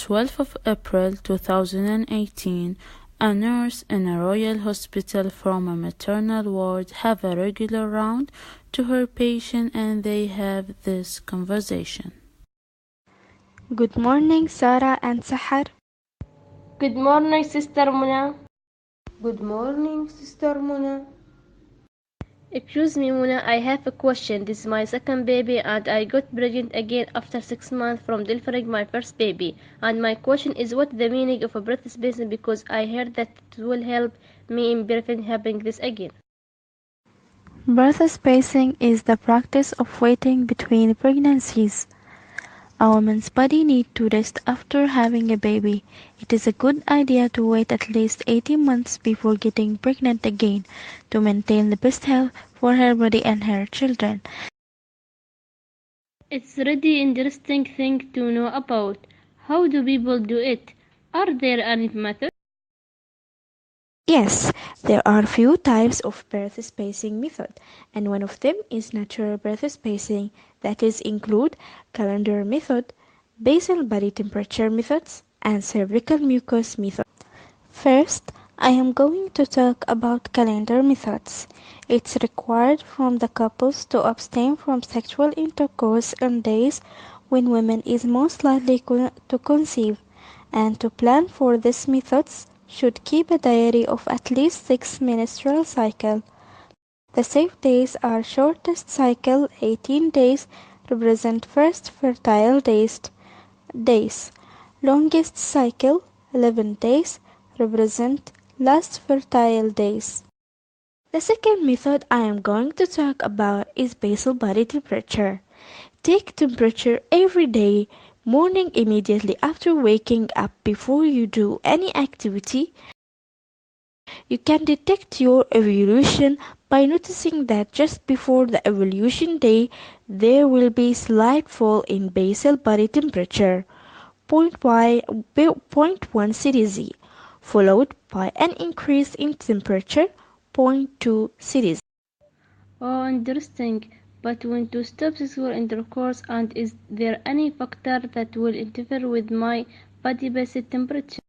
12th of April 2018, a nurse in a royal hospital from a maternal ward have a regular round to her patient and they have this conversation. Good morning, Sarah and Sahar. Good morning, Sister Muna. Good morning, Sister Muna. Excuse me, Muna, I have a question. This is my second baby and I got pregnant again after 6 months from delivering my first baby. And my question is what the meaning of a birth spacing because I heard that it will help me in preventing having this again. Birth spacing is the practice of waiting between pregnancies. A woman's body needs to rest after having a baby. It is a good idea to wait at least 18 months before getting pregnant again to maintain the best health for her body and her children. It's really interesting thing to know about. How do people do it? Are there any methods? Yes, there are few types of birth spacing method, and one of them is natural birth spacing. That is include calendar method, basal body temperature methods, and cervical mucus method. First, I am going to talk about calendar methods. It's required from the couples to abstain from sexual intercourse on days when women is most likely to conceive, and to plan for these methods should keep a diary of at least 6 menstrual cycles. The safe days are shortest cycle 18 days represent first fertile days. Longest cycle 11 days represent last fertile days. The second method I am going to talk about is basal body temperature. Take temperature every day, morning immediately after waking up before you do any activity. You can detect your ovulation by noticing that just before the ovulation day there will be slight fall in basal body temperature, 0.1 C, followed by an increase in temperature, 0.2 C. Oh, interesting. But when to stop sexual intercourse and is there any factor that will interfere with my body basic temperature?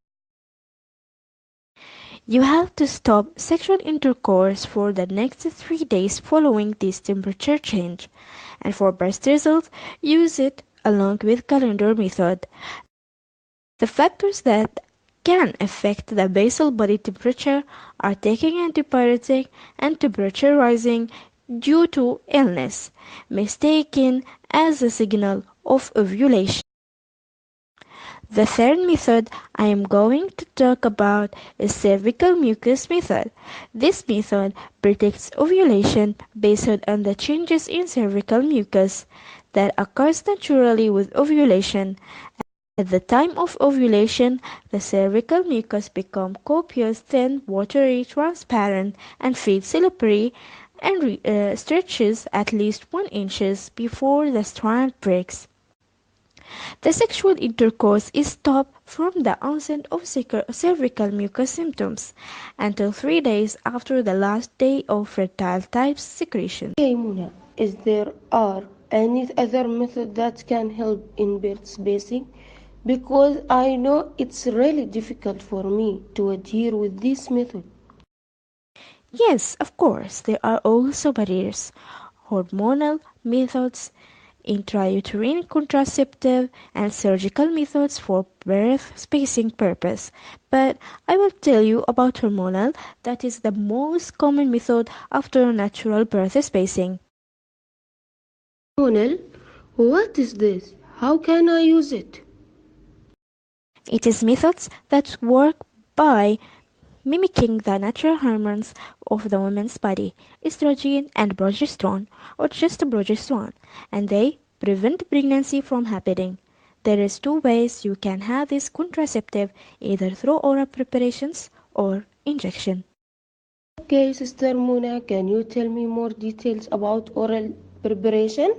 You have to stop sexual intercourse for the next 3 days following this temperature change, and for best results, use it along with calendar method. The factors that can affect the basal body temperature are taking antibiotic and temperature rising due to illness, mistaken as a signal of ovulation. The third method I am going to talk about is cervical mucus method. This method predicts ovulation based on the changes in cervical mucus that occurs naturally with ovulation. At the time of ovulation, the cervical mucus becomes copious, thin, watery, transparent, and feels slippery and stretches at least 1 inch before the strand breaks. The sexual intercourse is stopped from the onset of cervical mucus symptoms until 3 days after the last day of fertile type secretion. Okay, Muna, is there are any other method that can help in birth spacing? Because I know it's really difficult for me to adhere with this method. Yes, of course, there are also barriers. Hormonal methods, intrauterine contraceptive, and surgical methods for birth spacing purpose. But I will tell you about hormonal, that is the most common method after natural birth spacing. Hormonal? What is this? How can I use it? It is methods that work by mimicking the natural hormones of the woman's body, estrogen and progesterone, or just progesterone, and they prevent pregnancy from happening. There is two ways you can have this contraceptive, either through oral preparations or injection. Okay, Sister Muna, can you tell me more details about oral preparation?